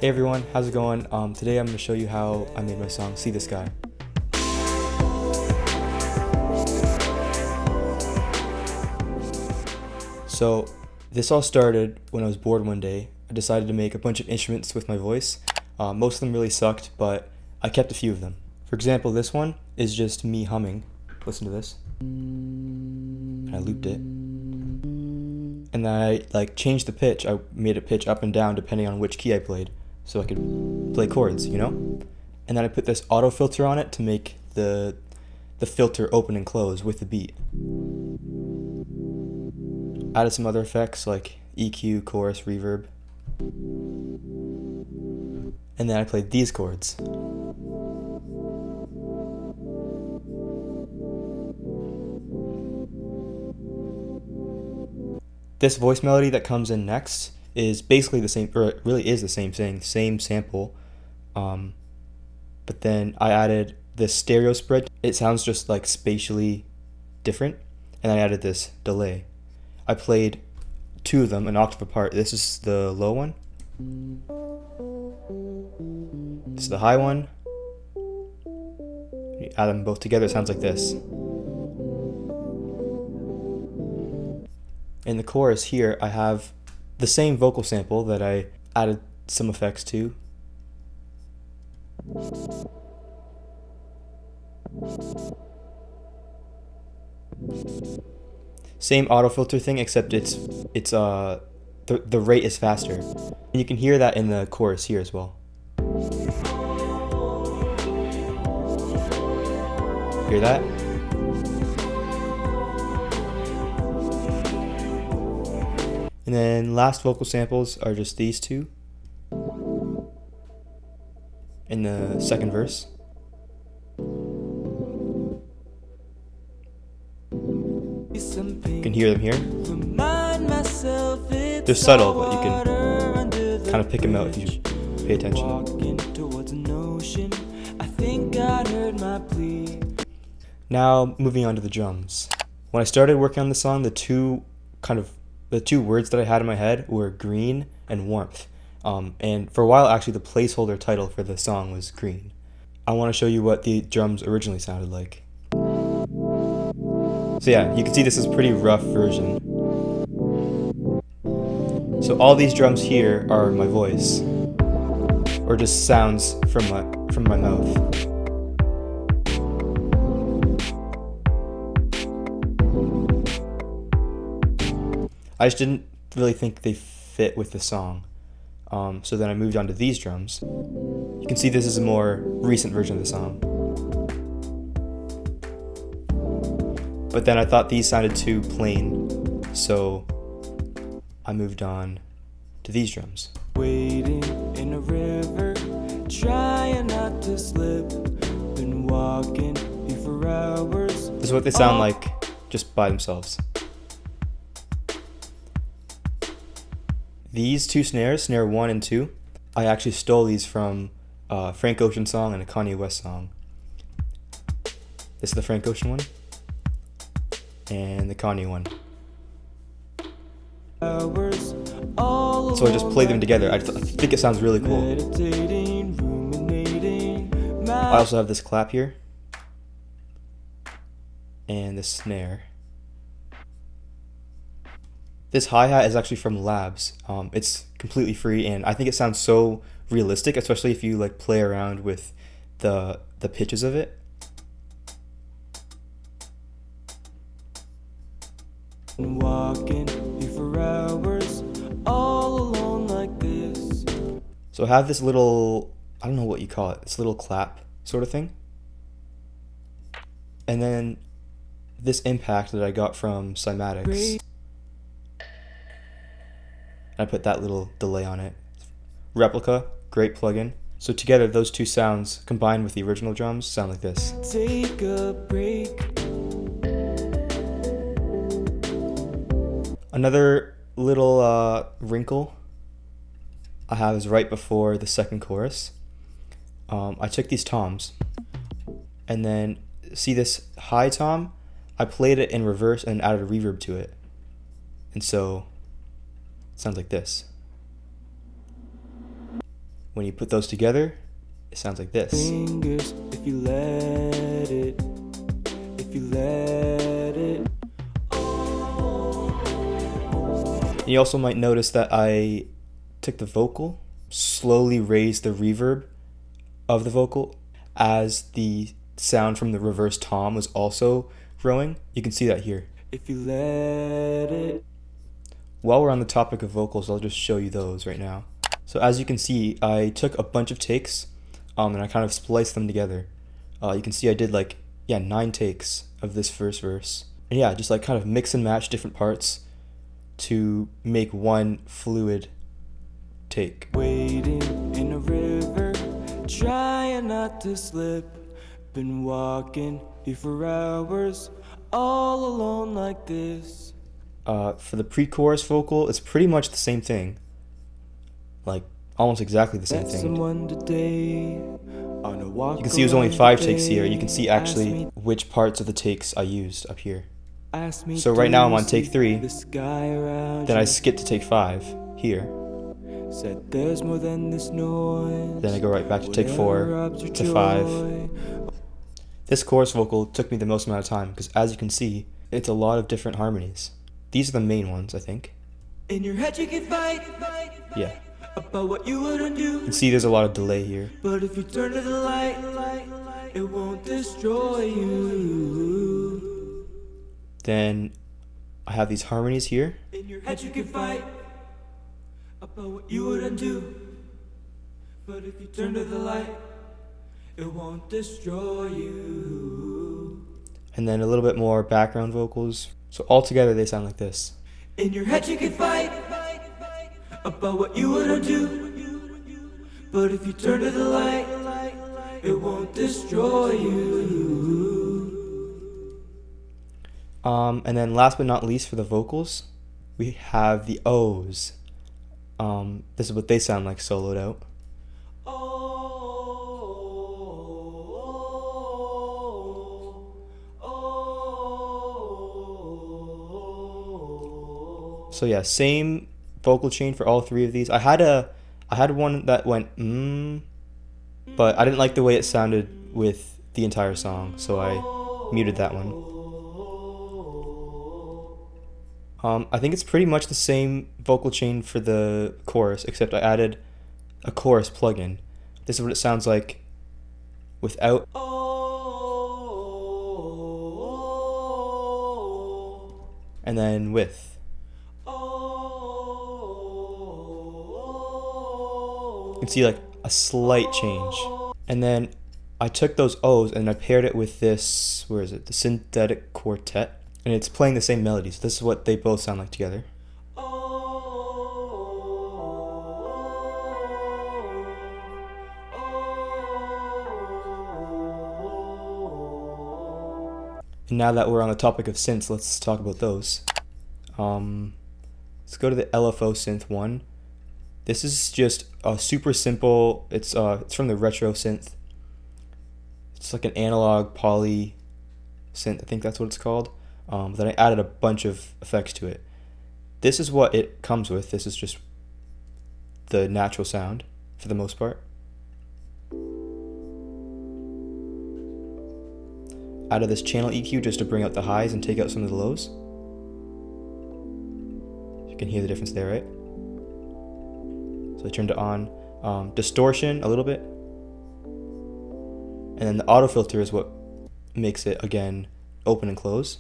Hey everyone, how's it going? Today I'm going to show you how I made my song See the Sky. So this all started when I was bored one day. I decided to make a bunch of instruments with my voice. Most of them really sucked, but I kept a few of them. For example, this one is just me humming. Listen to this. I looped it. And then I changed the pitch. I made it pitch up and down depending on which key I played, so I could play chords, you know? And then I put this auto filter on it to make the filter open and close with the beat. Added some other effects like EQ, chorus, reverb. And then I played these chords. This voice melody that comes in next is basically the same, or it really is the same thing, same sample. But then I added this stereo spread. It sounds just like spatially different. And I added this delay. I played two of them an octave apart. This is the low one. This is the high one. You add them both together, it sounds like this. In the chorus here, I have the same vocal sample that I added some effects to. Same auto filter thing, except the rate is faster. And you can hear that in the chorus here as well. Hear that? And then last vocal samples are just these two in the second verse. You can hear them here. They're subtle, but you can kind of pick them out if you pay attention. Now moving on to the drums. When I started working on the song, the two words that I had in my head were green and warmth. And for a while, actually, the placeholder title for the song was green. I want to show you what the drums originally sounded like. So yeah, you can see this is a pretty rough version. So all these drums here are my voice, or just sounds from my mouth. I just didn't really think they fit with the song. So then I moved on to these drums. You can see this is a more recent version of the song. But then I thought these sounded too plain, so I moved on to these drums. Waiting in a river, trying not to slip, been walking here for hours. This is what they sound like just by themselves. These two snares, snare 1 and 2, I actually stole these from a Frank Ocean song and a Kanye West song. This is the Frank Ocean one and the Kanye one. So I just played them together. I think it sounds really cool. I also have this clap here and this snare. This hi-hat is actually from Labs. It's completely free, and I think it sounds so realistic, especially if you play around with the pitches of it. Walking here for hours, all alone like this. So I have this little, I don't know what you call it, this little clap sort of thing. And then this impact that I got from Cymatics. I put that little delay on it. Replica, great plugin. So together, those two sounds combined with the original drums sound like this. Take a break. Another little wrinkle I have is right before the second chorus. I took these toms, and then see this high tom? I played it in reverse and added a reverb to it. And so it sounds like this. when you put those together, it sounds like this. Fingers, if you let it, if you let it. You also might notice that I took the vocal, slowly raised the reverb of the vocal as the sound from the reverse tom was also growing. You can see that here. If you let it. While we're on the topic of vocals, I'll just show you those right now. So as you can see, I took a bunch of takes and I kind of spliced them together. You can see I did 9 takes of this first verse. And yeah, just kind of mix and match different parts to make one fluid take. Waiting in a river, trying not to slip. Been walking here for hours, all alone like this. For the pre-chorus vocal, it's pretty much the same thing. Almost exactly the same thing. Someone today on a walk. You can see it was only 5 takes here. You can see actually which parts of the takes I used up here. So right now I'm on take 3, then I skip to take 5 here. Said there's more than this noise. Then I go right back to take 4 to 5. This chorus vocal took me the most amount of time because, as you can see, it's a lot of different harmonies. These are the main ones, I think. In your head you can fight Yeah. about what you wouldn't do. You can see there's a lot of delay here. But if you turn to the light, it won't destroy you. Then I have these harmonies here. In your head you can fight about what you wouldn't do. But if you turn to the light, it won't destroy you. And then a little bit more background vocals. So all together they sound like this. In your head you can fight about what you wouldn't do. But if you turn to the light, it won't destroy you. And then last but not least for the vocals, we have the O's. This is what they sound like soloed out. So yeah, same vocal chain for all 3 of these. I had one that went but I didn't like the way it sounded with the entire song, so I muted that one. I think it's pretty much the same vocal chain for the chorus, except I added a chorus plugin. This is what it sounds like without. And then with. You can see a slight change. And then I took those O's and I paired it with this, where is it? The Synthetic Quartet. And it's playing the same melodies. This is what they both sound like together. And now that we're on the topic of synths, let's talk about those. Let's go to the LFO Synth 1. This is just a super simple, it's from the Retro Synth. It's like an analog poly synth, I think that's what it's called. Then I added a bunch of effects to it. This is what it comes with. This is just the natural sound for the most part. Added this channel EQ just to bring out the highs and take out some of the lows. You can hear the difference there, right? So I turned it on. Distortion a little bit. And then the auto filter is what makes it, again, open and close.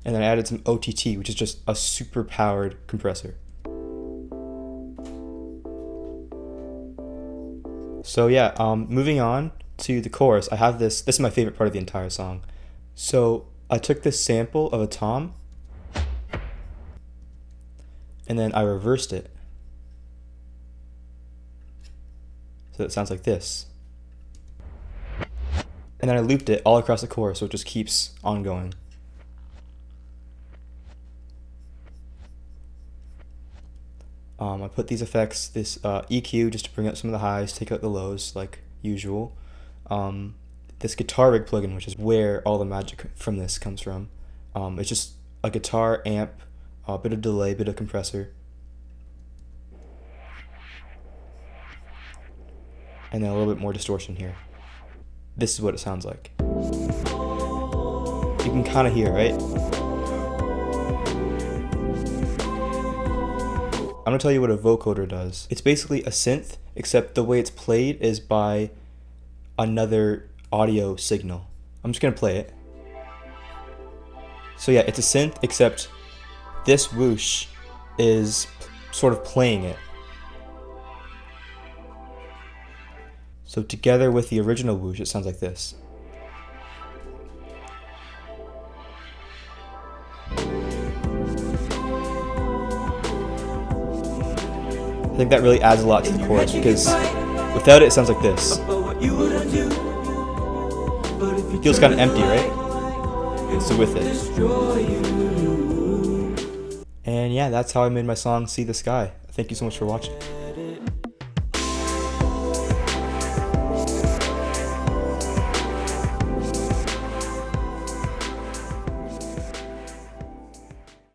And then I added some OTT, which is just a super powered compressor. So yeah, moving on to the chorus, I have this is my favorite part of the entire song. So I took this sample of a tom, and then I reversed it. So it sounds like this. And then I looped it all across the chorus, so it just keeps on going. I put these effects, this EQ just to bring out some of the highs, take out the lows like usual. This guitar rig plugin, which is where all the magic from this comes from. It's just a guitar amp, a bit of delay, bit of compressor. and then a little bit more distortion here. This is what it sounds like. You can kind of hear, right? I'm gonna tell you what a vocoder does. It's basically a synth, except the way it's played is by another audio signal. I'm just gonna play it. So yeah, it's a synth, except this whoosh is sort of playing it. So together with the original whoosh, it sounds like this. I think that really adds a lot to the chorus, because without it, it sounds like this. It feels kind of empty, right? So with it. And yeah, that's how I made my song See the Sky. Thank you so much for watching.